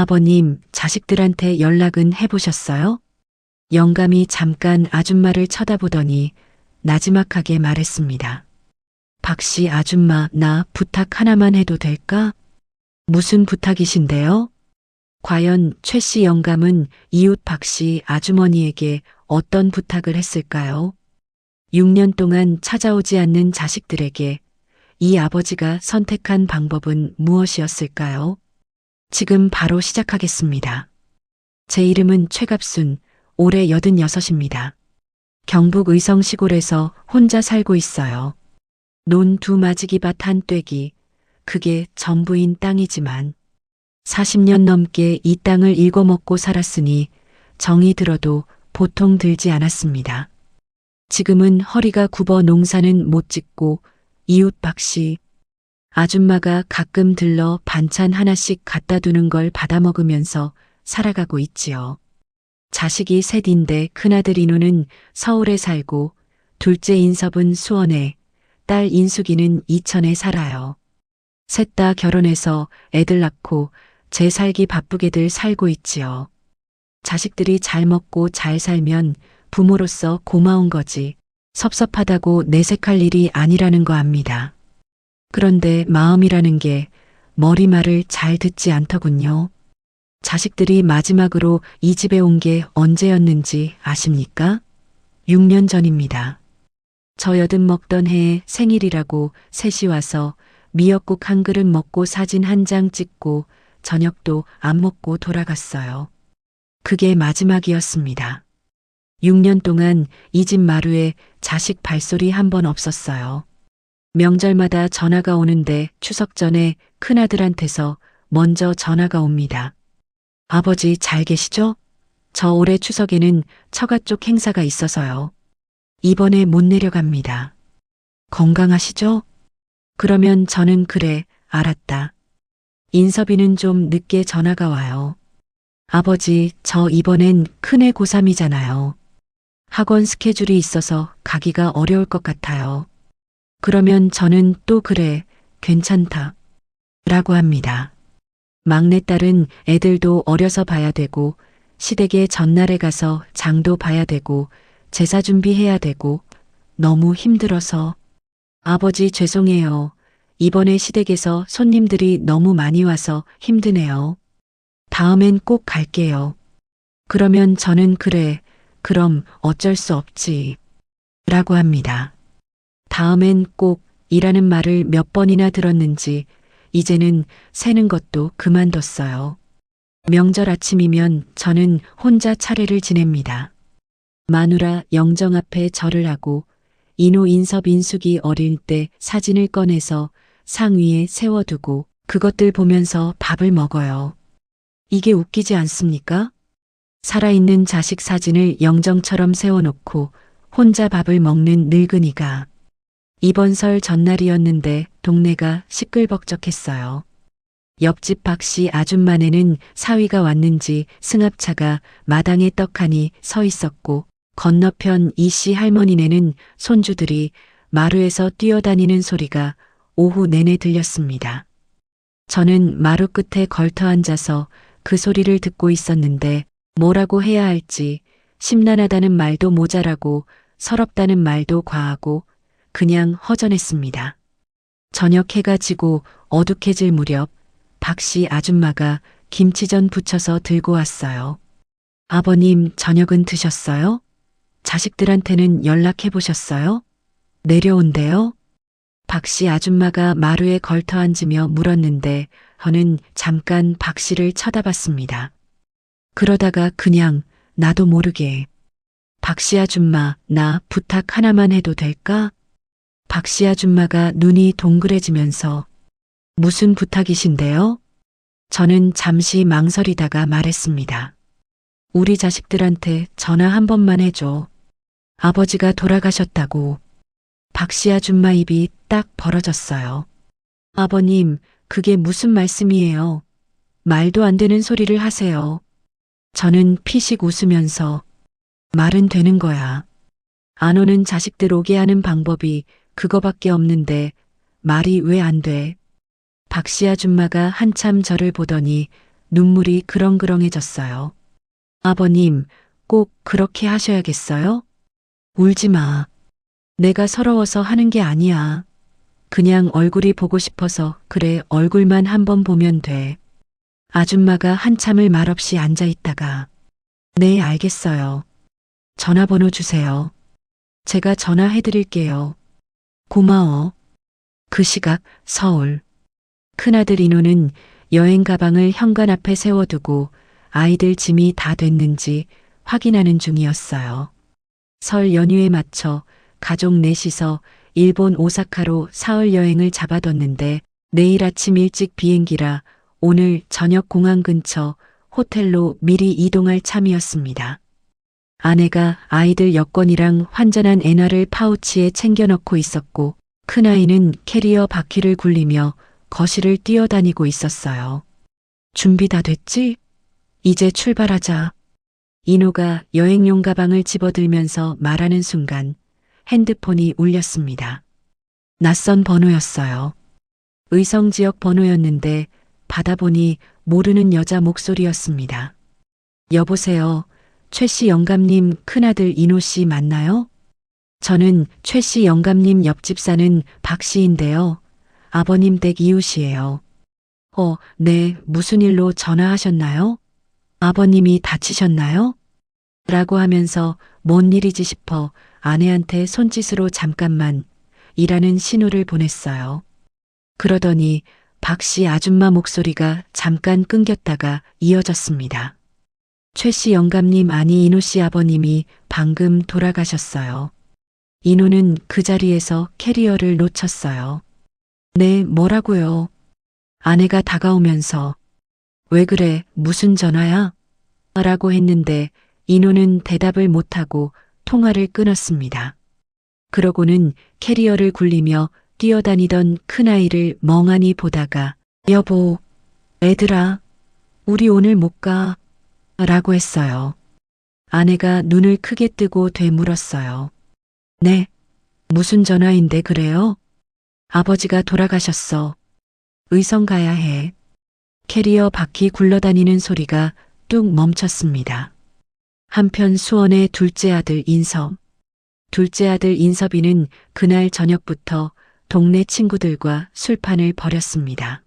아버님, 자식들한테 연락은 해보셨어요? 영감이 잠깐 아줌마를 쳐다보더니 나지막하게 말했습니다. 박씨 아줌마, 나 부탁 하나만 해도 될까? 무슨 부탁이신데요? 과연 최 씨 영감은 이웃 박씨 아주머니에게 어떤 부탁을 했을까요? 6년 동안 찾아오지 않는 자식들에게 이 아버지가 선택한 방법은 무엇이었을까요? 지금 바로 시작하겠습니다. 제 이름은 최갑순, 올해 86입니다. 경북 의성 시골에서 혼자 살고 있어요. 논 두 마지기밭 한 떼기, 그게 전부인 땅이지만 40년 넘게 이 땅을 일궈먹고 살았으니 정이 들어도 보통 들지 않았습니다. 지금은 허리가 굽어 농사는 못 짓고 이웃 박씨, 아줌마가 가끔 들러 반찬 하나씩 갖다 두는 걸 받아 먹으면서 살아가고 있지요. 자식이 셋인데 큰아들 인호는 서울에 살고 둘째 인섭은 수원에, 딸 인숙이는 이천에 살아요. 셋 다 결혼해서 애들 낳고 제 살기 바쁘게들 살고 있지요. 자식들이 잘 먹고 잘 살면 부모로서 고마운 거지 섭섭하다고 내색할 일이 아니라는 거 압니다. 그런데 마음이라는 게 머리말을 잘 듣지 않더군요. 자식들이 마지막으로 이 집에 온 게 언제였는지 아십니까? 6년 전입니다. 저 여든 먹던 해에 생일이라고 셋이 와서 미역국 한 그릇 먹고 사진 한 장 찍고 저녁도 안 먹고 돌아갔어요. 그게 마지막이었습니다. 6년 동안 이 집 마루에 자식 발소리 한 번 없었어요. 명절마다 전화가 오는데 추석 전에 큰아들한테서 먼저 전화가 옵니다. 아버지 잘 계시죠? 저 올해 추석에는 처가 쪽 행사가 있어서요. 이번에 못 내려갑니다. 건강하시죠? 그러면 저는 그래, 알았다. 인섭이는 좀 늦게 전화가 와요. 아버지, 저 이번엔 큰애 고3이잖아요. 학원 스케줄이 있어서 가기가 어려울 것 같아요. 그러면 저는 또 그래, 괜찮다. 라고 합니다. 막내딸은 애들도 어려서 봐야 되고 시댁에 전날에 가서 장도 봐야 되고 제사 준비해야 되고 너무 힘들어서 아버지 죄송해요. 이번에 시댁에서 손님들이 너무 많이 와서 힘드네요. 다음엔 꼭 갈게요. 그러면 저는 그래, 그럼 어쩔 수 없지. 라고 합니다. 다음엔 꼭 이라는 말을 몇 번이나 들었는지 이제는 세는 것도 그만뒀어요. 명절 아침이면 저는 혼자 차례를 지냅니다. 마누라 영정 앞에 절을 하고 인호 인섭 인숙이 어릴 때 사진을 꺼내서 상 위에 세워두고 그것들 보면서 밥을 먹어요. 이게 웃기지 않습니까? 살아있는 자식 사진을 영정처럼 세워놓고 혼자 밥을 먹는 늙은이가. 이번 설 전날이었는데 동네가 시끌벅적했어요. 옆집 박씨 아줌마네는 사위가 왔는지 승합차가 마당에 떡하니 서 있었고 건너편 이씨 할머니네는 손주들이 마루에서 뛰어다니는 소리가 오후 내내 들렸습니다. 저는 마루 끝에 걸터 앉아서 그 소리를 듣고 있었는데 뭐라고 해야 할지 심란하다는 말도 모자라고 서럽다는 말도 과하고 그냥 허전했습니다. 저녁 해가 지고 어둑해질 무렵 박씨 아줌마가 김치전 부쳐서 들고 왔어요. 아버님 저녁은 드셨어요? 자식들한테는 연락해 보셨어요? 내려온대요? 박씨 아줌마가 마루에 걸터 앉으며 물었는데 저는 잠깐 박씨를 쳐다봤습니다. 그러다가 그냥 나도 모르게 박씨 아줌마 나 부탁 하나만 해도 될까? 박씨 아줌마가 눈이 동그래지면서 무슨 부탁이신데요? 저는 잠시 망설이다가 말했습니다. 우리 자식들한테 전화 한 번만 해줘. 아버지가 돌아가셨다고. 박씨 아줌마 입이 딱 벌어졌어요. 아버님, 그게 무슨 말씀이에요? 말도 안 되는 소리를 하세요. 저는 피식 웃으면서 말은 되는 거야. 안 오는 자식들 오게 하는 방법이 그거밖에 없는데 말이 왜 안 돼? 박씨 아줌마가 한참 저를 보더니 눈물이 그렁그렁해졌어요. 아버님, 꼭 그렇게 하셔야겠어요? 울지 마. 내가 서러워서 하는 게 아니야. 그냥 얼굴이 보고 싶어서 그래, 얼굴만 한번 보면 돼. 아줌마가 한참을 말없이 앉아 있다가 네, 알겠어요. 전화번호 주세요. 제가 전화해 드릴게요. 고마워. 그 시각 서울. 큰아들 인호는 여행 가방을 현관 앞에 세워두고 아이들 짐이 다 됐는지 확인하는 중이었어요. 설 연휴에 맞춰 가족 넷이서 일본 오사카로 사흘 여행을 잡아뒀는데 내일 아침 일찍 비행기라 오늘 저녁 공항 근처 호텔로 미리 이동할 참이었습니다. 아내가 아이들 여권이랑 환전한 엔화를 파우치에 챙겨 넣고 있었고 큰아이는 캐리어 바퀴를 굴리며 거실을 뛰어다니고 있었어요. 준비 다 됐지? 이제 출발하자. 인호가 여행용 가방을 집어들면서 말하는 순간 핸드폰이 울렸습니다. 낯선 번호였어요. 의성 지역 번호였는데 받아보니 모르는 여자 목소리였습니다. 여보세요. 최 씨 영감님 큰아들 인호 씨 맞나요? 저는 최 씨 영감님 옆집 사는 박 씨인데요. 아버님 댁 이웃이에요. 네, 무슨 일로 전화하셨나요? 아버님이 다치셨나요? 라고 하면서 뭔 일이지 싶어 아내한테 손짓으로 잠깐만 이라는 신호를 보냈어요. 그러더니 박 씨 아줌마 목소리가 잠깐 끊겼다가 이어졌습니다. 최 씨 영감님 아니 인호 씨 아버님이 방금 돌아가셨어요. 인호는 그 자리에서 캐리어를 놓쳤어요. 네, 뭐라고요? 아내가 다가오면서 왜 그래, 무슨 전화야? 라고 했는데 인호는 대답을 못하고 통화를 끊었습니다. 그러고는 캐리어를 굴리며 뛰어다니던 큰아이를 멍하니 보다가 여보, 애들아, 우리 오늘 못 가. 라고 했어요. 아내가 눈을 크게 뜨고 되물었어요. 네, 무슨 전화인데 그래요? 아버지가 돌아가셨어. 의성 가야 해. 캐리어 바퀴 굴러다니는 소리가 뚝 멈췄습니다. 한편 수원의 둘째 아들 인섭. 둘째 아들 인섭이는 그날 저녁부터 동네 친구들과 술판을 벌였습니다.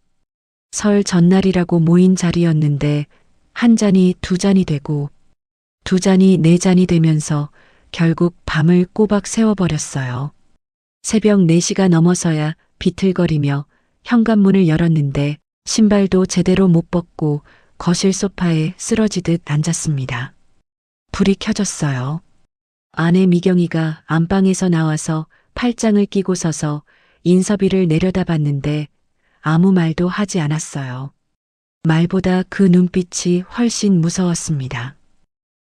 설 전날이라고 모인 자리였는데 한 잔이 두 잔이 되고 두 잔이 네 잔이 되면서 결국 밤을 꼬박 새워버렸어요. 새벽 4시가 넘어서야 비틀거리며 현관문을 열었는데 신발도 제대로 못 벗고 거실 소파에 쓰러지듯 앉았습니다. 불이 켜졌어요. 아내 미경이가 안방에서 나와서 팔짱을 끼고 서서 인섭이를 내려다봤는데 아무 말도 하지 않았어요. 말보다 그 눈빛이 훨씬 무서웠습니다.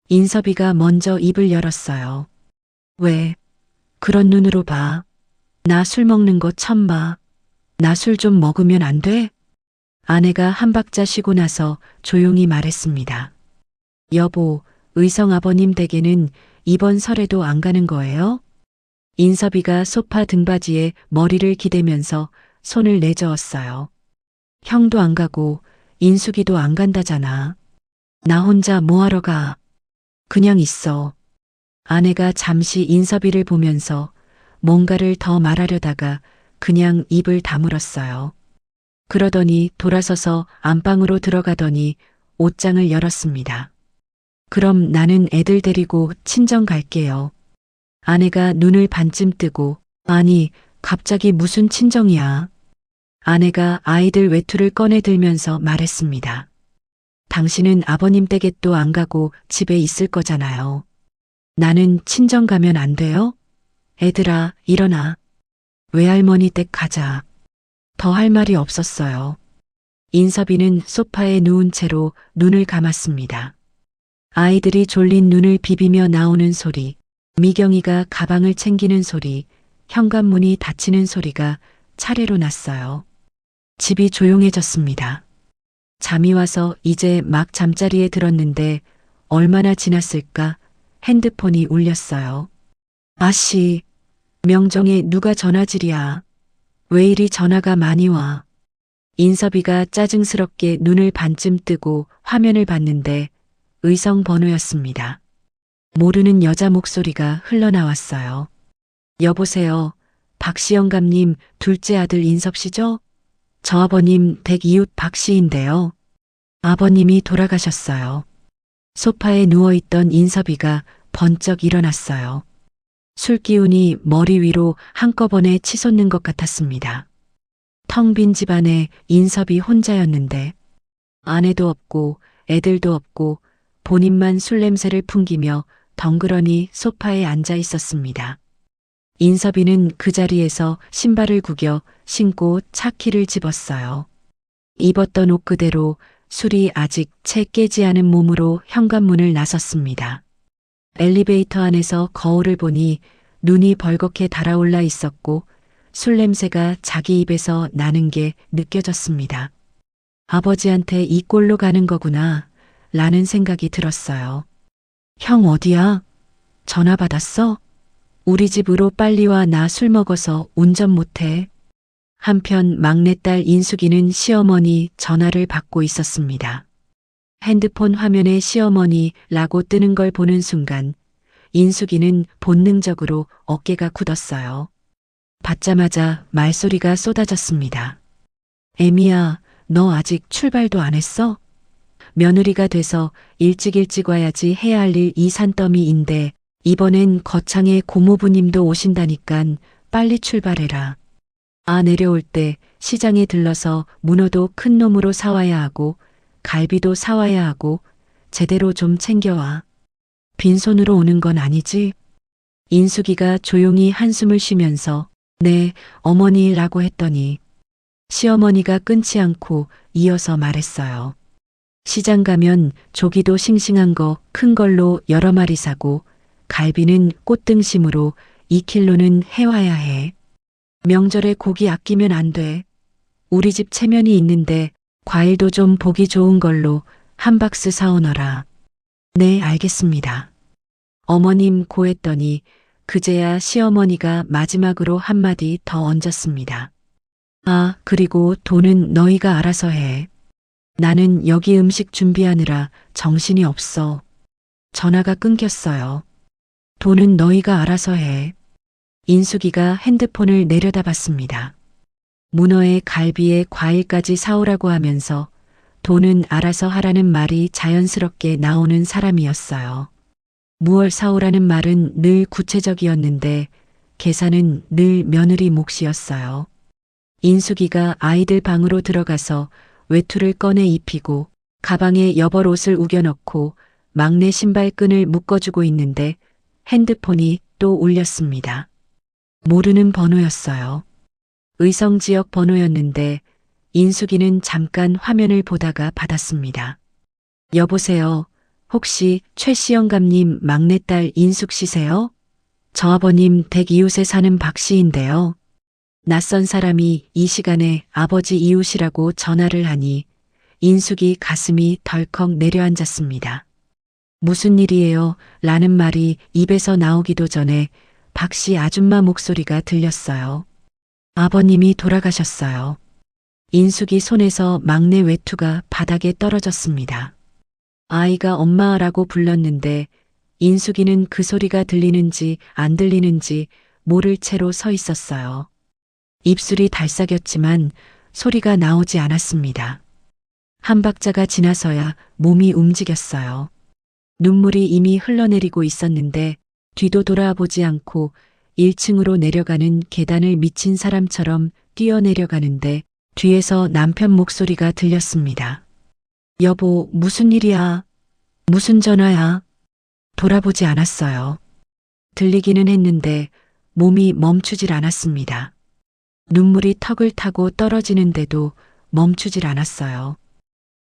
인섭이가 먼저 입을 열었어요. 왜 그런 눈으로 봐? 나 술 먹는 거 처음 봐. 나 술 좀 먹으면 안 돼? 아내가 한 박자 쉬고 나서 조용히 말했습니다. 여보, 의성 아버님 댁에는 이번 설에도 안 가는 거예요? 인섭이가 소파 등받이에 머리를 기대면서 손을 내저었어요. 형도 안 가고 인숙이도 안 간다잖아. 나 혼자 뭐하러 가? 그냥 있어. 아내가 잠시 인섭이를 보면서 뭔가를 더 말하려다가 그냥 입을 다물었어요. 그러더니 돌아서서 안방으로 들어가더니 옷장을 열었습니다. 그럼 나는 애들 데리고 친정 갈게요. 아내가 눈을 반쯤 뜨고 아니, 갑자기 무슨 친정이야. 아내가 아이들 외투를 꺼내 들면서 말했습니다. 당신은 아버님 댁에 또 안 가고 집에 있을 거잖아요. 나는 친정 가면 안 돼요? 애들아, 일어나. 외할머니 댁 가자. 더 할 말이 없었어요. 인섭이는 소파에 누운 채로 눈을 감았습니다. 아이들이 졸린 눈을 비비며 나오는 소리, 미경이가 가방을 챙기는 소리, 현관문이 닫히는 소리가 차례로 났어요. 집이 조용해졌습니다. 잠이 와서 이제 막 잠자리에 들었는데 얼마나 지났을까 핸드폰이 울렸어요. 아씨, 명정에 누가 전화질이야. 왜 이리 전화가 많이 와. 인섭이가 짜증스럽게 눈을 반쯤 뜨고 화면을 봤는데 의성 번호였습니다. 모르는 여자 목소리가 흘러나왔어요. 여보세요. 박씨 영감님 둘째 아들 인섭 씨죠? 저 아버님 댁 이웃 박씨인데요. 아버님이 돌아가셨어요. 소파에 누워있던 인섭이가 번쩍 일어났어요. 술 기운이 머리 위로 한꺼번에 치솟는 것 같았습니다. 텅 빈 집안에 인섭이 혼자였는데 아내도 없고 애들도 없고 본인만 술 냄새를 풍기며 덩그러니 소파에 앉아 있었습니다. 인섭이는 그 자리에서 신발을 구겨 신고 차키를 집었어요. 입었던 옷 그대로 술이 아직 채 깨지 않은 몸으로 현관문을 나섰습니다. 엘리베이터 안에서 거울을 보니 눈이 벌겋게 달아올라 있었고 술 냄새가 자기 입에서 나는 게 느껴졌습니다. 아버지한테 이 꼴로 가는 거구나 라는 생각이 들었어요. 형 어디야? 전화 받았어? 우리 집으로 빨리 와 나 술 먹어서 운전 못해. 한편 막내딸 인숙이는 시어머니 전화를 받고 있었습니다. 핸드폰 화면에 시어머니라고 뜨는 걸 보는 순간 인숙이는 본능적으로 어깨가 굳었어요. 받자마자 말소리가 쏟아졌습니다. 애미야, 너 아직 출발도 안 했어? 며느리가 돼서 일찍 와야지 해야 할 일 이 산더미인데 이번엔 거창의 고모부님도 오신다니깐 빨리 출발해라. 아 내려올 때 시장에 들러서 문어도 큰 놈으로 사와야 하고 갈비도 사와야 하고 제대로 좀 챙겨와. 빈손으로 오는 건 아니지? 인숙이가 조용히 한숨을 쉬면서 네, 어머니라고 했더니 시어머니가 끊지 않고 이어서 말했어요. 시장 가면 조기도 싱싱한 거 큰 걸로 여러 마리 사고 갈비는 꽃등심으로 2kg는 해와야 해. 명절에 고기 아끼면 안 돼. 우리 집 체면이 있는데 과일도 좀 보기 좋은 걸로 한 박스 사오너라. 네, 알겠습니다. 어머님 고했더니 그제야 시어머니가 마지막으로 한마디 더 얹었습니다. 아, 그리고 돈은 너희가 알아서 해. 나는 여기 음식 준비하느라 정신이 없어. 전화가 끊겼어요. 돈은 너희가 알아서 해. 인숙이가 핸드폰을 내려다봤습니다. 문어에 갈비에 과일까지 사오라고 하면서 돈은 알아서 하라는 말이 자연스럽게 나오는 사람이었어요. 무얼 사오라는 말은 늘 구체적이었는데 계산은 늘 며느리 몫이었어요. 인숙이가 아이들 방으로 들어가서 외투를 꺼내 입히고 가방에 여벌옷을 우겨넣고 막내 신발끈을 묶어주고 있는데 핸드폰이 또 울렸습니다. 모르는 번호였어요. 의성 지역 번호였는데 인숙이는 잠깐 화면을 보다가 받았습니다. 여보세요. 혹시 최씨 영감님 막내딸 인숙 씨세요? 저 아버님 댁 이웃에 사는 박 씨인데요. 낯선 사람이 이 시간에 아버지 이웃이라고 전화를 하니 인숙이 가슴이 덜컥 내려앉았습니다. 무슨 일이에요? 라는 말이 입에서 나오기도 전에 박 씨 아줌마 목소리가 들렸어요. 아버님이 돌아가셨어요. 인숙이 손에서 막내 외투가 바닥에 떨어졌습니다. 아이가 엄마라고 불렀는데 인숙이는 그 소리가 들리는지 안 들리는지 모를 채로 서 있었어요. 입술이 달싹였지만 소리가 나오지 않았습니다. 한 박자가 지나서야 몸이 움직였어요. 눈물이 이미 흘러내리고 있었는데 뒤도 돌아보지 않고 1층으로 내려가는 계단을 미친 사람처럼 뛰어내려가는데 뒤에서 남편 목소리가 들렸습니다. 여보, 무슨 일이야? 무슨 전화야? 돌아보지 않았어요. 들리기는 했는데 몸이 멈추질 않았습니다. 눈물이 턱을 타고 떨어지는데도 멈추질 않았어요.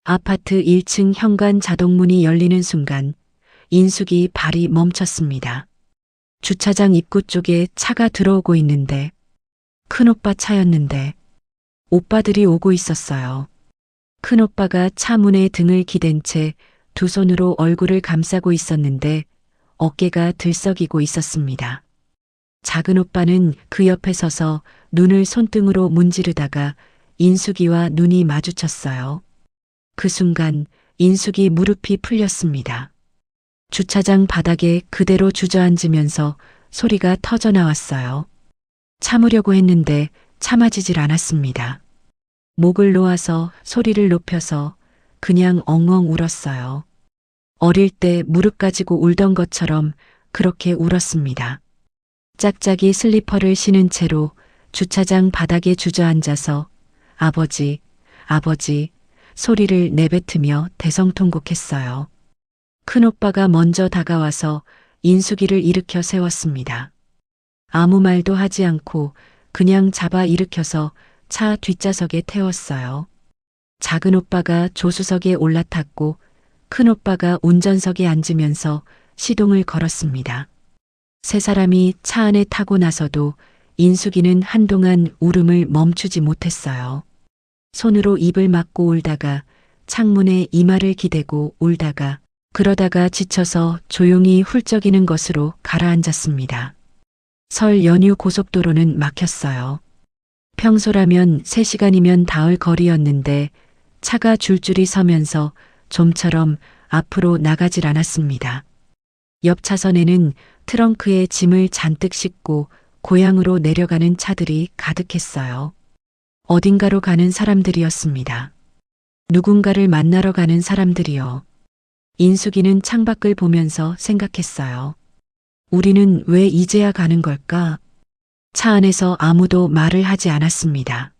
아파트 1층 현관 자동문이 열리는 순간 인숙이 발이 멈췄습니다. 주차장 입구 쪽에 차가 들어오고 있는데 큰오빠 차였는데 오빠들이 오고 있었어요. 큰오빠가 차 문에 등을 기댄 채 두 손으로 얼굴을 감싸고 있었는데 어깨가 들썩이고 있었습니다. 작은 오빠는 그 옆에 서서 눈을 손등으로 문지르다가 인숙이와 눈이 마주쳤어요. 그 순간 인숙이 무릎이 풀렸습니다. 주차장 바닥에 그대로 주저앉으면서 소리가 터져 나왔어요. 참으려고 했는데 참아지질 않았습니다. 목을 놓아서 소리를 높여서 그냥 엉엉 울었어요. 어릴 때 무릎 가지고 울던 것처럼 그렇게 울었습니다. 짝짝이 슬리퍼를 신은 채로 주차장 바닥에 주저앉아서 아버지, 아버지 소리를 내뱉으며 대성통곡했어요. 큰오빠가 먼저 다가와서 인숙이를 일으켜 세웠습니다. 아무 말도 하지 않고 그냥 잡아 일으켜서 차 뒷좌석에 태웠어요. 작은 오빠가 조수석에 올라탔고 큰오빠가 운전석에 앉으면서 시동을 걸었습니다. 세 사람이 차 안에 타고 나서도 인숙이는 한동안 울음을 멈추지 못했어요. 손으로 입을 막고 울다가 창문에 이마를 기대고 울다가 그러다가 지쳐서 조용히 훌쩍이는 것으로 가라앉았습니다. 설 연휴 고속도로는 막혔어요. 평소라면 3시간이면 닿을 거리였는데 차가 줄줄이 서면서 좀처럼 앞으로 나가질 않았습니다. 옆 차선에는 트렁크에 짐을 잔뜩 싣고 고향으로 내려가는 차들이 가득했어요. 어딘가로 가는 사람들이었습니다. 누군가를 만나러 가는 사람들이요. 인숙이는 창밖을 보면서 생각했어요. 우리는 왜 이제야 가는 걸까? 차 안에서 아무도 말을 하지 않았습니다.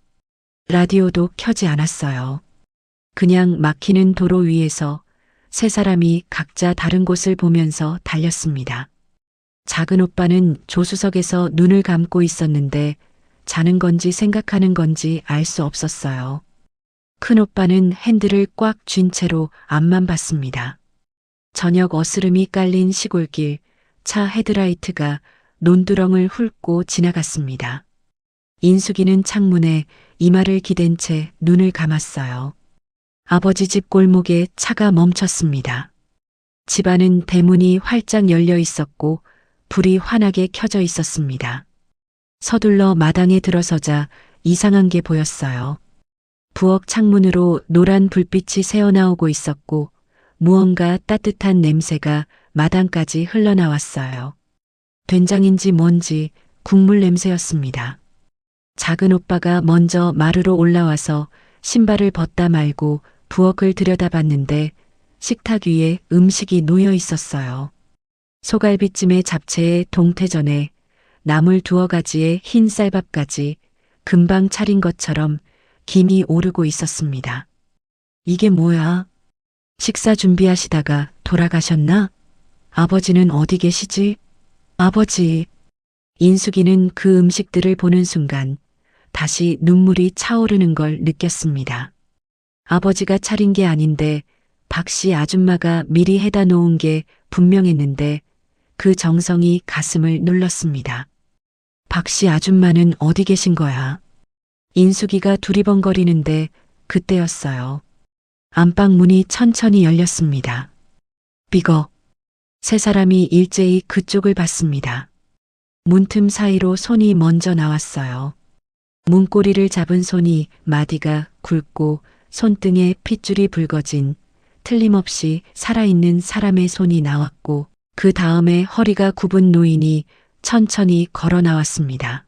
라디오도 켜지 않았어요. 그냥 막히는 도로 위에서 세 사람이 각자 다른 곳을 보면서 달렸습니다. 작은 오빠는 조수석에서 눈을 감고 있었는데 자는 건지 생각하는 건지 알 수 없었어요. 큰 오빠는 핸들을 꽉 쥔 채로 앞만 봤습니다. 저녁 어스름이 깔린 시골길, 차 헤드라이트가 논두렁을 훑고 지나갔습니다. 인숙이는 창문에 이마를 기댄 채 눈을 감았어요. 아버지 집 골목에 차가 멈췄습니다. 집 안은 대문이 활짝 열려 있었고 불이 환하게 켜져 있었습니다. 서둘러 마당에 들어서자 이상한 게 보였어요. 부엌 창문으로 노란 불빛이 새어나오고 있었고 무언가 따뜻한 냄새가 마당까지 흘러나왔어요. 된장인지 뭔지 국물 냄새였습니다. 작은 오빠가 먼저 마루로 올라와서 신발을 벗다 말고 부엌을 들여다봤는데 식탁 위에 음식이 놓여 있었어요. 소갈비찜에 잡채에 동태전에 나물 2가지에 흰 쌀밥까지 금방 차린 것처럼 김이 오르고 있었습니다. 이게 뭐야? 식사 준비하시다가 돌아가셨나? 아버지는 어디 계시지? 아버지. 인숙이는 그 음식들을 보는 순간 다시 눈물이 차오르는 걸 느꼈습니다. 아버지가 차린 게 아닌데 박씨 아줌마가 미리 해다 놓은 게 분명했는데 그 정성이 가슴을 눌렀습니다. 박씨 아줌마는 어디 계신 거야? 인숙이가 두리번거리는데 그때였어요. 안방 문이 천천히 열렸습니다. 삐걱. 세 사람이 일제히 그쪽을 봤습니다. 문틈 사이로 손이 먼저 나왔어요. 문고리를 잡은 손이 마디가 굵고 손등에 핏줄이 붉어진 틀림없이 살아있는 사람의 손이 나왔고 그 다음에 허리가 굽은 노인이 천천히 걸어 나왔습니다.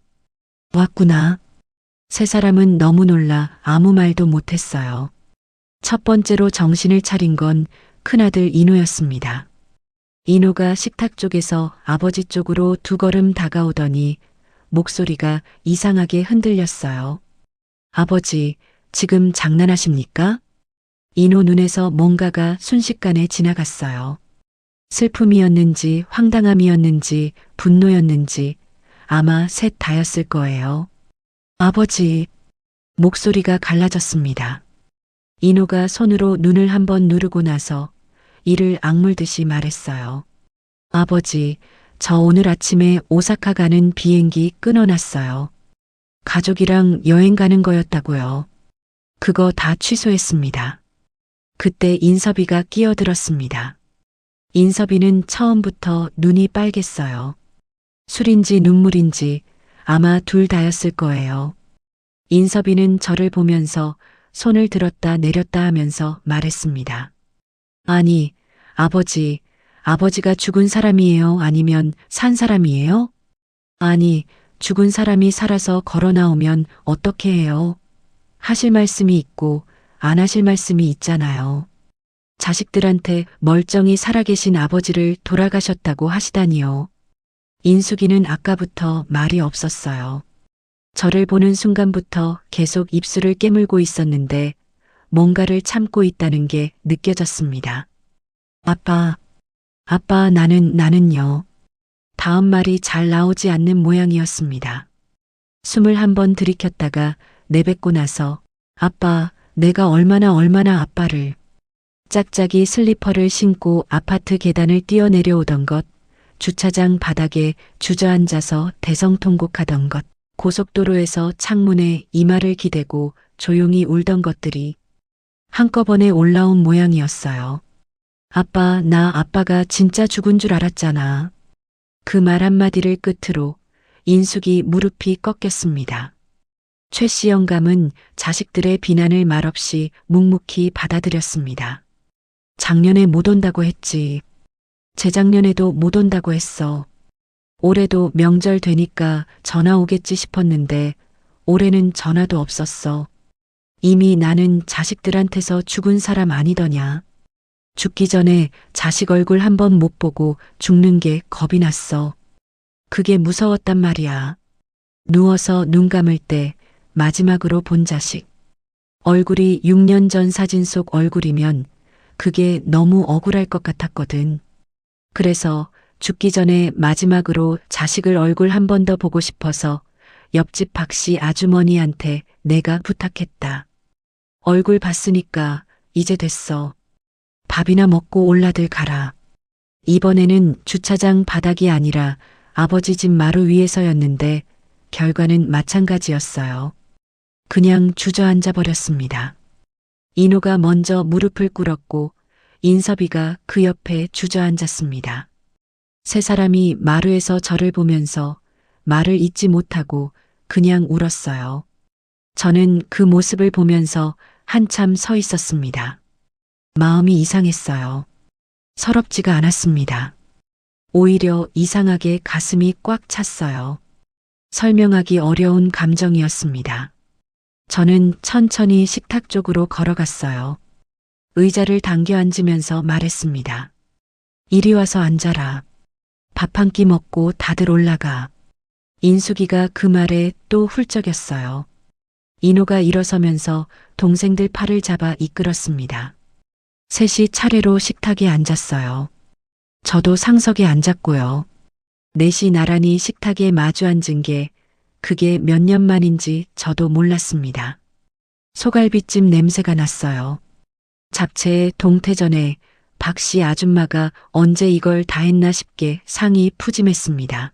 왔구나. 세 사람은 너무 놀라 아무 말도 못했어요. 첫 번째로 정신을 차린 건 큰아들 인호였습니다. 인호가 식탁 쪽에서 아버지 쪽으로 2걸음 다가오더니 목소리가 이상하게 흔들렸어요. 아버지, 지금 장난하십니까? 인호 눈에서 뭔가가 순식간에 지나갔어요. 슬픔이었는지 황당함이었는지 분노였는지 아마 셋 다였을 거예요. 아버지, 목소리가 갈라졌습니다. 인호가 손으로 눈을 한번 누르고 나서 이를 악물듯이 말했어요. 아버지, 저 오늘 아침에 오사카 가는 비행기 끊어놨어요. 가족이랑 여행 가는 거였다고요. 그거 다 취소했습니다. 그때 인섭이가 끼어들었습니다. 인섭이는 처음부터 눈이 빨갰어요. 술인지 눈물인지 아마 둘 다였을 거예요. 인섭이는 저를 보면서 손을 들었다 내렸다 하면서 말했습니다. 아니, 아버지가 죽은 사람이에요? 아니면 산 사람이에요? 아니, 죽은 사람이 살아서 걸어 나오면 어떻게 해요? 하실 말씀이 있고 안 하실 말씀이 있잖아요. 자식들한테 멀쩡히 살아계신 아버지를 돌아가셨다고 하시다니요. 인숙이는 아까부터 말이 없었어요. 저를 보는 순간부터 계속 입술을 깨물고 있었는데 뭔가를 참고 있다는 게 느껴졌습니다. 아빠, 나는요. 다음 말이 잘 나오지 않는 모양이었습니다. 숨을 한번 들이켰다가 내뱉고 나서 아빠, 내가 얼마나 아빠를 짝짝이 슬리퍼를 신고 아파트 계단을 뛰어내려오던 것, 주차장 바닥에 주저앉아서 대성통곡하던 것, 고속도로에서 창문에 이마를 기대고 조용히 울던 것들이 한꺼번에 올라온 모양이었어요. 아빠가 진짜 죽은 줄 알았잖아. 그 말 한마디를 끝으로 인숙이 무릎이 꺾였습니다. 최 씨 영감은 자식들의 비난을 말없이 묵묵히 받아들였습니다. 작년에 못 온다고 했지. 재작년에도 못 온다고 했어. 올해도 명절 되니까 전화 오겠지 싶었는데 올해는 전화도 없었어. 이미 나는 자식들한테서 죽은 사람 아니더냐. 죽기 전에 자식 얼굴 한 번 못 보고 죽는 게 겁이 났어. 그게 무서웠단 말이야. 누워서 눈 감을 때 마지막으로 본 자식. 얼굴이 6년 전 사진 속 얼굴이면 그게 너무 억울할 것 같았거든. 그래서 죽기 전에 마지막으로 자식을 얼굴 한 번 더 보고 싶어서 옆집 박씨 아주머니한테 내가 부탁했다. 얼굴 봤으니까 이제 됐어. 밥이나 먹고 올라들 가라. 이번에는 주차장 바닥이 아니라 아버지 집 마루 위에서였는데 결과는 마찬가지였어요. 그냥 주저앉아 버렸습니다. 인호가 먼저 무릎을 꿇었고 인섭이가 그 옆에 주저앉았습니다. 세 사람이 마루에서 저를 보면서 말을 잇지 못하고 그냥 울었어요. 저는 그 모습을 보면서 한참 서 있었습니다. 마음이 이상했어요. 서럽지가 않았습니다. 오히려 이상하게 가슴이 꽉 찼어요. 설명하기 어려운 감정이었습니다. 저는 천천히 식탁 쪽으로 걸어갔어요. 의자를 당겨 앉으면서 말했습니다. 이리 와서 앉아라. 밥 한 끼 먹고 다들 올라가. 인숙이가 그 말에 또 훌쩍였어요. 인호가 일어서면서 동생들 팔을 잡아 이끌었습니다. 셋이 차례로 식탁에 앉았어요. 저도 상석에 앉았고요. 넷이 나란히 식탁에 마주 앉은 게 그게 몇 년 만인지 저도 몰랐습니다. 소갈비찜 냄새가 났어요. 잡채에 동태전에 박씨 아줌마가 언제 이걸 다 했나 싶게 상이 푸짐했습니다.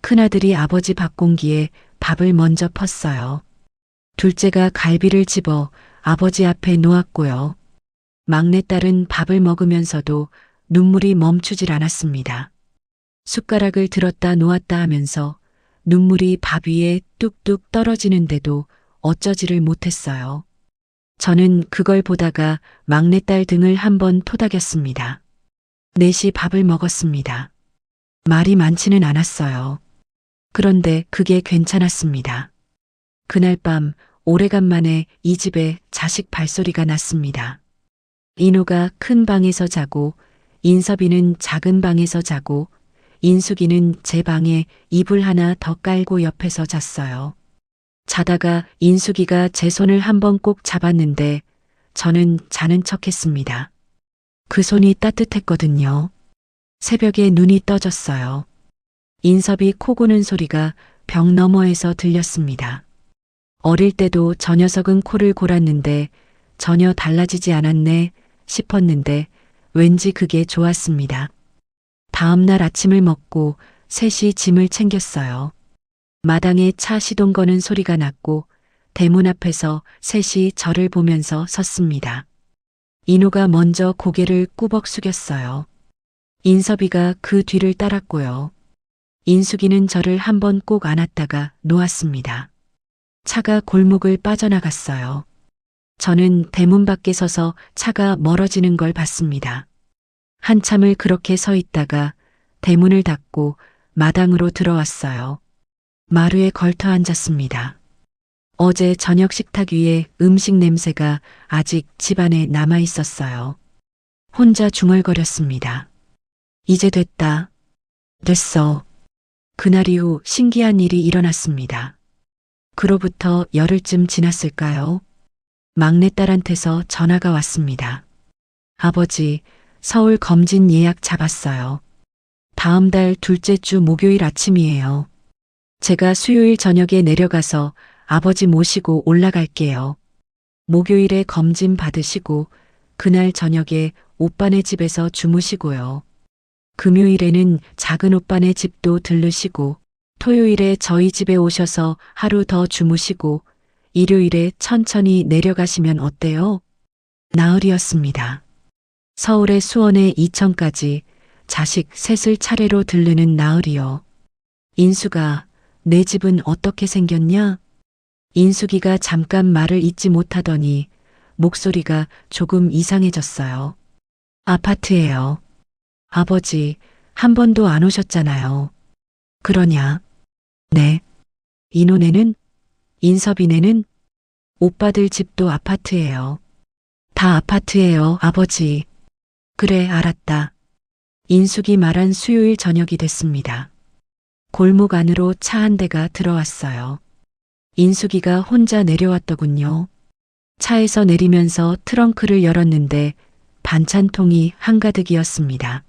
큰아들이 아버지 밥 공기에 밥을 먼저 펐어요. 둘째가 갈비를 집어 아버지 앞에 놓았고요. 막내딸은 밥을 먹으면서도 눈물이 멈추질 않았습니다. 숟가락을 들었다 놓았다 하면서 눈물이 밥 위에 뚝뚝 떨어지는데도 어쩌지를 못했어요. 저는 그걸 보다가 막내딸 등을 한번 토닥였습니다. 넷이 밥을 먹었습니다. 말이 많지는 않았어요. 그런데 그게 괜찮았습니다. 그날 밤 오래간만에 이 집에 자식 발소리가 났습니다. 인호가 큰 방에서 자고 인섭이는 작은 방에서 자고 인숙이는 제 방에 이불 하나 더 깔고 옆에서 잤어요. 자다가 인숙이가 제 손을 한번 꼭 잡았는데 저는 자는 척했습니다. 그 손이 따뜻했거든요. 새벽에 눈이 떠졌어요. 인섭이 코 고는 소리가 벽 너머에서 들렸습니다. 어릴 때도 저 녀석은 코를 골았는데 전혀 달라지지 않았네 싶었는데 왠지 그게 좋았습니다. 다음 날 아침을 먹고 셋이 짐을 챙겼어요. 마당에 차 시동 거는 소리가 났고 대문 앞에서 셋이 저를 보면서 섰습니다. 인호가 먼저 고개를 꾸벅 숙였어요. 인섭이가 그 뒤를 따랐고요. 인숙이는 저를 한번 꼭 안았다가 놓았습니다. 차가 골목을 빠져나갔어요. 저는 대문 밖에 서서 차가 멀어지는 걸 봤습니다. 한참을 그렇게 서 있다가 대문을 닫고 마당으로 들어왔어요. 마루에 걸터 앉았습니다. 어제 저녁 식탁 위에 음식 냄새가 아직 집안에 남아 있었어요. 혼자 중얼거렸습니다. 이제 됐다. 됐어. 그날 이후 신기한 일이 일어났습니다. 그로부터 열흘쯤 지났을까요? 막내딸한테서 전화가 왔습니다. 아버지, 서울 검진 예약 잡았어요. 다음 달 둘째 주 목요일 아침이에요. 제가 수요일 저녁에 내려가서 아버지 모시고 올라갈게요. 목요일에 검진 받으시고 그날 저녁에 오빠네 집에서 주무시고요. 금요일에는 작은 오빠네 집도 들르시고 토요일에 저희 집에 오셔서 하루 더 주무시고 일요일에 천천히 내려가시면 어때요? 나흘이었습니다. 서울의 수원에 이천까지 자식 셋을 차례로 들르는 나흘이요. 인수가 내 집은 어떻게 생겼냐? 인숙이가 잠깐 말을 잇지 못하더니 목소리가 조금 이상해졌어요. 아파트예요. 아버지, 한 번도 안 오셨잖아요. 그러냐? 네. 인호네는? 인섭이네는? 오빠들 집도 아파트예요. 다 아파트예요, 아버지. 그래, 알았다. 인숙이 말한 수요일 저녁이 됐습니다. 골목 안으로 차 한 대가 들어왔어요. 인숙이가 혼자 내려왔더군요. 차에서 내리면서 트렁크를 열었는데 반찬통이 한가득이었습니다.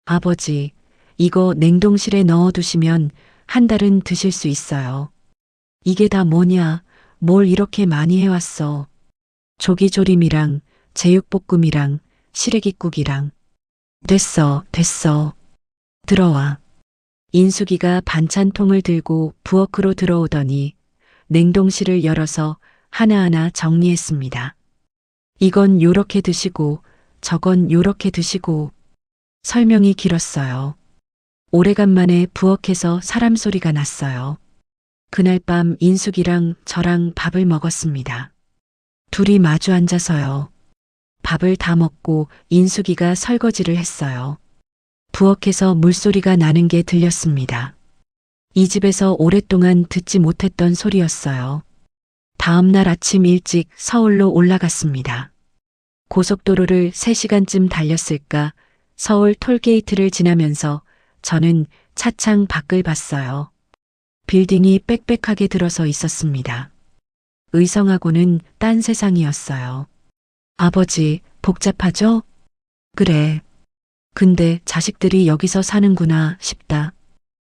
아버지, 이거 냉동실에 넣어두시면 한 달은 드실 수 있어요. 이게 다 뭐냐? 뭘 이렇게 많이 해왔어. 조기조림이랑 제육볶음이랑 시래기국이랑. 됐어, 됐어. 들어와. 인숙이가 반찬통을 들고 부엌으로 들어오더니 냉동실을 열어서 하나하나 정리했습니다. 이건 요렇게 드시고 저건 요렇게 드시고. 설명이 길었어요. 오래간만에 부엌에서 사람 소리가 났어요. 그날 밤 인숙이랑 저랑 밥을 먹었습니다. 둘이 마주 앉아서요. 밥을 다 먹고 인숙이가 설거지를 했어요. 부엌에서 물소리가 나는 게 들렸습니다. 이 집에서 오랫동안 듣지 못했던 소리였어요. 다음 날 아침 일찍 서울로 올라갔습니다. 고속도로를 3시간쯤 달렸을까 서울 톨게이트를 지나면서 저는 차창 밖을 봤어요. 빌딩이 빽빽하게 들어서 있었습니다. 의성하고는 딴 세상이었어요. 아버지, 복잡하죠? 그래. 근데 자식들이 여기서 사는구나 싶다.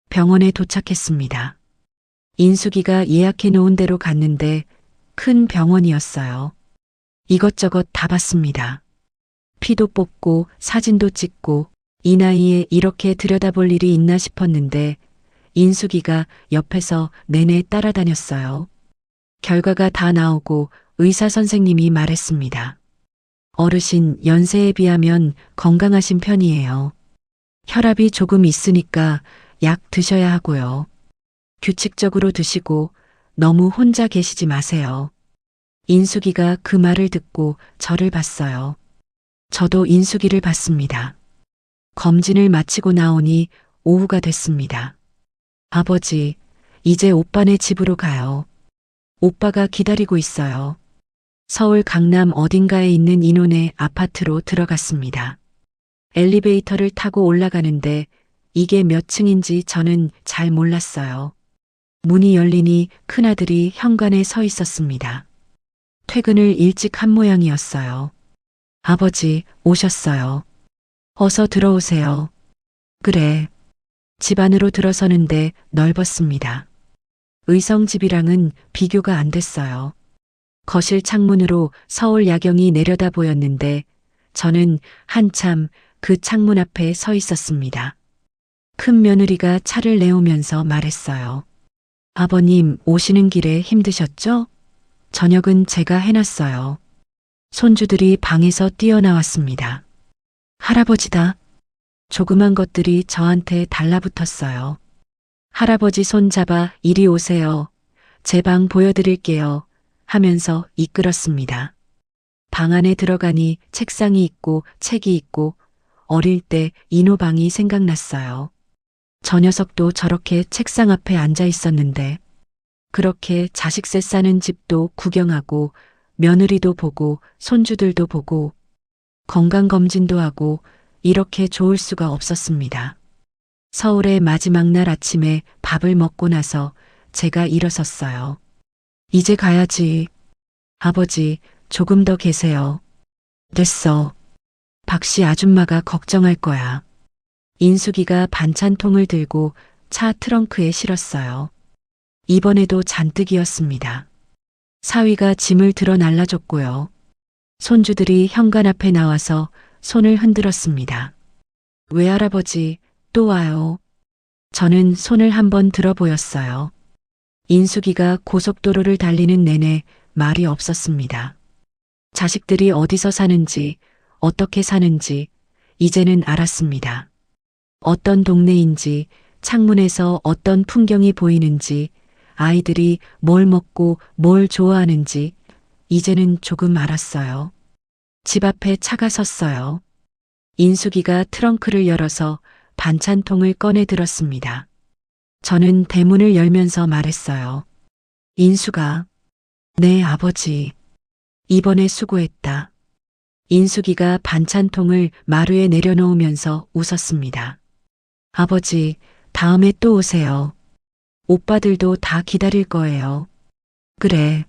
병원에 도착했습니다. 인숙이가 예약해 놓은 데로 갔는데 큰 병원이었어요. 이것저것 다 봤습니다. 피도 뽑고 사진도 찍고 이 나이에 이렇게 들여다볼 일이 있나 싶었는데 인숙이가 옆에서 내내 따라다녔어요. 결과가 다 나오고 의사 선생님이 말했습니다. 어르신 연세에 비하면 건강하신 편이에요. 혈압이 조금 있으니까 약 드셔야 하고요. 규칙적으로 드시고 너무 혼자 계시지 마세요. 인숙이가 그 말을 듣고 저를 봤어요. 저도 인숙이를 봤습니다. 검진을 마치고 나오니 오후가 됐습니다. 아버지, 이제 오빠네 집으로 가요. 오빠가 기다리고 있어요. 서울 강남 어딘가에 있는 인혼의 아파트로 들어갔습니다. 엘리베이터를 타고 올라가는데 이게 몇 층인지 저는 잘 몰랐어요. 문이 열리니 큰아들이 현관에 서 있었습니다. 퇴근을 일찍 한 모양이었어요. 아버지, 오셨어요. 어서 들어오세요. 그래. 집 안으로 들어서는데 넓었습니다. 의성집이랑은 비교가 안 됐어요. 거실 창문으로 서울 야경이 내려다 보였는데 저는 한참 그 창문 앞에 서 있었습니다. 큰 며느리가 차를 내오면서 말했어요. 아버님 오시는 길에 힘드셨죠? 저녁은 제가 해놨어요. 손주들이 방에서 뛰어나왔습니다. 할아버지다. 조그만 것들이 저한테 달라붙었어요. 할아버지 손 잡아 이리 오세요. 제 방 보여드릴게요. 하면서 이끌었습니다. 방 안에 들어가니 책상이 있고 책이 있고 어릴 때 인호방이 생각났어요. 저 녀석도 저렇게 책상 앞에 앉아 있었는데 그렇게 자식세 싸는 집도 구경하고 며느리도 보고 손주들도 보고 건강검진도 하고 이렇게 좋을 수가 없었습니다. 서울의 마지막 날 아침에 밥을 먹고 나서 제가 일어섰어요. 이제 가야지. 아버지, 조금 더 계세요. 됐어. 박씨 아줌마가 걱정할 거야. 인숙이가 반찬통을 들고 차 트렁크에 실었어요. 이번에도 잔뜩이었습니다. 사위가 짐을 들어 날라줬고요. 손주들이 현관 앞에 나와서 손을 흔들었습니다. 외할아버지, 또 와요. 저는 손을 한번 들어 보였어요. 인숙이가 고속도로를 달리는 내내 말이 없었습니다. 자식들이 어디서 사는지, 어떻게 사는지, 이제는 알았습니다. 어떤 동네인지, 창문에서 어떤 풍경이 보이는지, 아이들이 뭘 먹고 뭘 좋아하는지, 이제는 조금 알았어요. 집 앞에 차가 섰어요. 인숙이가 트렁크를 열어서 반찬통을 꺼내 들었습니다. 저는 대문을 열면서 말했어요. 인숙아. 네, 아버지. 이번에 수고했다. 인숙이가 반찬통을 마루에 내려놓으면서 웃었습니다. 아버지, 다음에 또 오세요. 오빠들도 다 기다릴 거예요. 그래.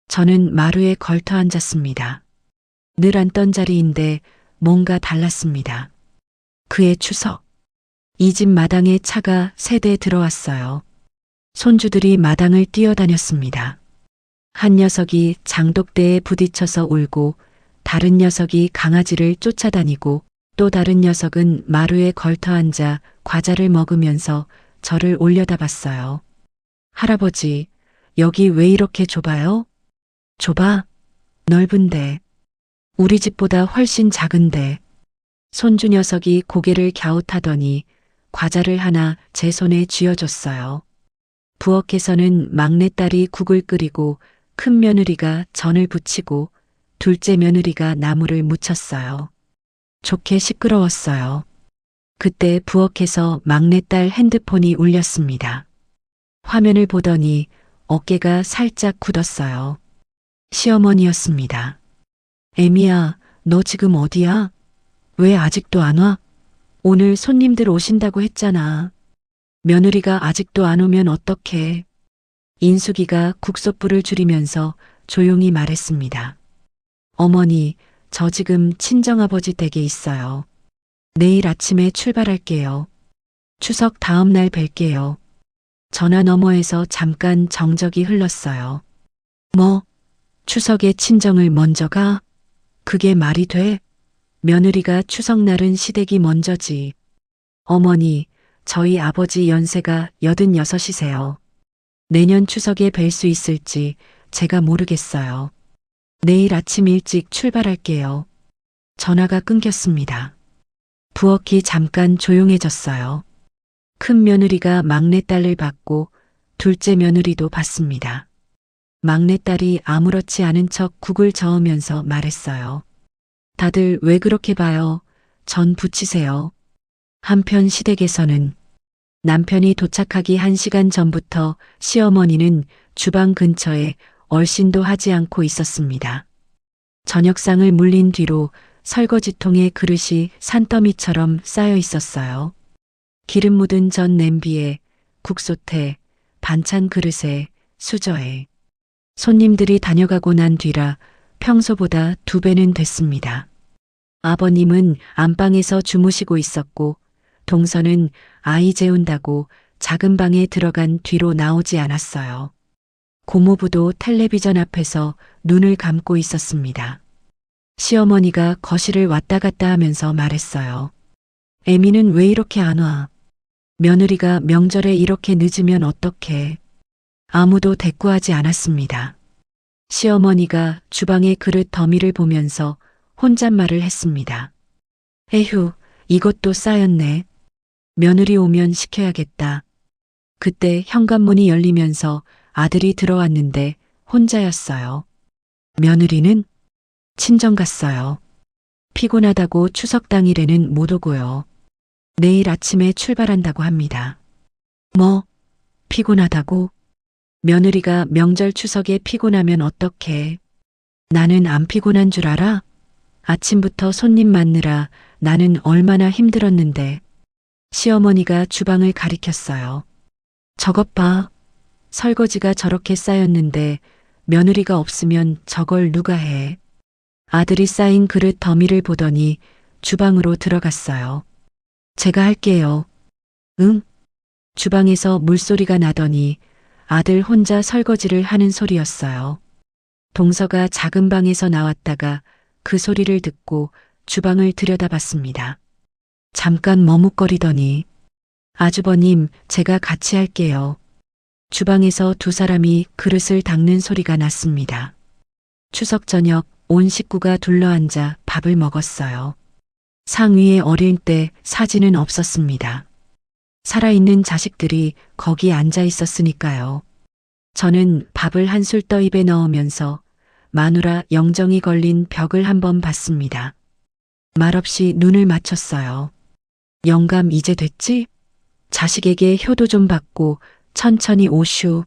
저는 마루에 걸터 앉았습니다. 늘 앉던 자리인데 뭔가 달랐습니다. 그해 추석. 이 집 마당에 차가 3대 들어왔어요. 손주들이 마당을 뛰어다녔습니다. 한 녀석이 장독대에 부딪혀서 울고 다른 녀석이 강아지를 쫓아다니고 또 다른 녀석은 마루에 걸터 앉아 과자를 먹으면서 저를 올려다봤어요. 할아버지, 여기 왜 이렇게 좁아요? 좁아? 넓은데. 우리 집보다 훨씬 작은데. 손주 녀석이 고개를 갸웃하더니 과자를 하나 제 손에 쥐어줬어요. 부엌에서는 막내딸이 국을 끓이고 큰 며느리가 전을 부치고 둘째 며느리가 나물을 무쳤어요. 좋게 시끄러웠어요. 그때 부엌에서 막내딸 핸드폰이 울렸습니다. 화면을 보더니 어깨가 살짝 굳었어요. 시어머니였습니다. 애미야, 너 지금 어디야? 왜 아직도 안 와? 오늘 손님들 오신다고 했잖아. 며느리가 아직도 안 오면 어떡해. 인숙이가 국솥불을 줄이면서 조용히 말했습니다. 어머니, 저 지금 친정아버지 댁에 있어요. 내일 아침에 출발할게요. 추석 다음 날 뵐게요. 전화 너머에서 잠깐 정적이 흘렀어요. 뭐? 추석에 친정을 먼저 가? 그게 말이 돼? 며느리가 추석날은 시댁이 먼저지. 어머니, 저희 아버지 연세가 86이세요. 내년 추석에 뵐 수 있을지 제가 모르겠어요. 내일 아침 일찍 출발할게요. 전화가 끊겼습니다. 부엌이 잠깐 조용해졌어요. 큰 며느리가 막내딸을 받고 둘째 며느리도 받습니다. 막내딸이 아무렇지 않은 척 국을 저으면서 말했어요. 다들 왜 그렇게 봐요? 전 부치세요. 한편 시댁에서는 남편이 도착하기 1시간 전부터 시어머니는 주방 근처에 얼씬도 하지 않고 있었습니다. 저녁상을 물린 뒤로 설거지통에 그릇이 산더미처럼 쌓여 있었어요. 기름 묻은 전 냄비에, 국솥에, 반찬 그릇에, 수저에. 손님들이 다녀가고 난 뒤라 평소보다 2배는 됐습니다. 아버님은 안방에서 주무시고 있었고 동서는 아이 재운다고 작은 방에 들어간 뒤로 나오지 않았어요. 고모부도 텔레비전 앞에서 눈을 감고 있었습니다. 시어머니가 거실을 왔다 갔다 하면서 말했어요. 애미는 왜 이렇게 안 와? 며느리가 명절에 이렇게 늦으면 어떡해? 아무도 대꾸하지 않았습니다. 시어머니가 주방의 그릇 더미를 보면서 혼잣말을 했습니다. 에휴, 이것도 쌓였네. 며느리 오면 시켜야겠다. 그때 현관문이 열리면서 아들이 들어왔는데 혼자였어요. 며느리는 친정 갔어요. 피곤하다고 추석 당일에는 못 오고요. 내일 아침에 출발한다고 합니다. 뭐, 피곤하다고? 며느리가 명절 추석에 피곤하면 어떡해? 나는 안 피곤한 줄 알아? 아침부터 손님 맞느라 나는 얼마나 힘들었는데. 시어머니가 주방을 가리켰어요. 저것 봐. 설거지가 저렇게 쌓였는데 며느리가 없으면 저걸 누가 해? 아들이 쌓인 그릇 더미를 보더니 주방으로 들어갔어요. 제가 할게요. 응? 주방에서 물소리가 나더니 아들 혼자 설거지를 하는 소리였어요. 동서가 작은 방에서 나왔다가 그 소리를 듣고 주방을 들여다봤습니다. 잠깐 머뭇거리더니 아주버님, 제가 같이 할게요. 주방에서 두 사람이 그릇을 닦는 소리가 났습니다. 추석 저녁 온 식구가 둘러앉아 밥을 먹었어요. 상 위에 어릴 때 사진은 없었습니다. 살아있는 자식들이 거기 앉아 있었으니까요. 저는 밥을 한 술 떠 입에 넣으면서 마누라 영정이 걸린 벽을 한번 봤습니다. 말없이 눈을 맞췄어요. 영감 이제 됐지? 자식에게 효도 좀 받고 천천히 오슈.